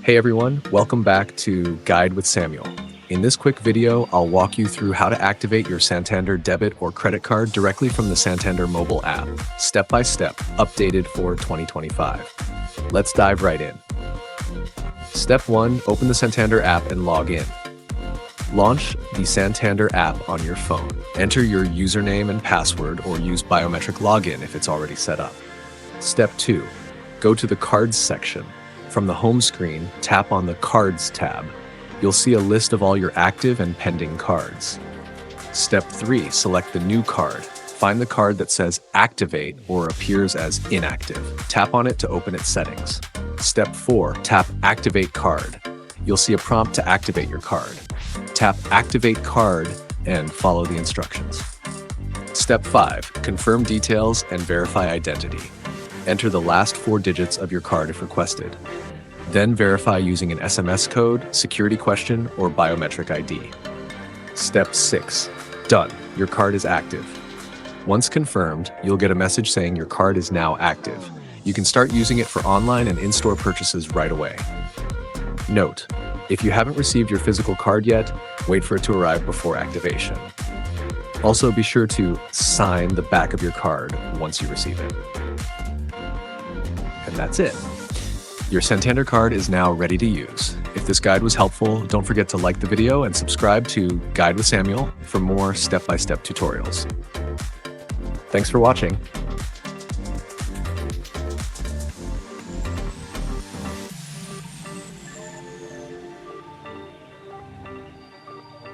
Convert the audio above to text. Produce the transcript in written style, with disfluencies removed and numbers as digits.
Hey everyone, welcome back to Guide with Samuel. In this quick video, I'll walk you through how to activate your Santander debit or credit card directly from the Santander mobile app, step by step, updated for 2025. Let's dive right in. Step 1, open the Santander app and log in. Launch the Santander app on your phone. Enter your username and password or use biometric login if it's already set up. Step 2, go to the Cards section. From the home screen, tap on the Cards tab. You'll see a list of all your active and pending cards. Step 3, select the new card. Find the card that says Activate or appears as inactive. Tap on it to open its settings. Step 4, tap Activate Card. You'll see a prompt to activate your card. Tap Activate Card and follow the instructions. Step 5, confirm details and verify identity. Enter the last 4 digits of your card if requested. Then verify using an SMS code, security question, or biometric ID. Step 6. Done. Your card is active. Once confirmed, you'll get a message saying your card is now active. You can start using it for online and in-store purchases right away. Note: if you haven't received your physical card yet, wait for it to arrive before activation. Also, be sure to sign the back of your card once you receive it. And that's it. Your Santander card is now ready to use. If this guide was helpful, don't forget to like the video and subscribe to Guide with Samuel for more step-by-step tutorials. Thanks for watching.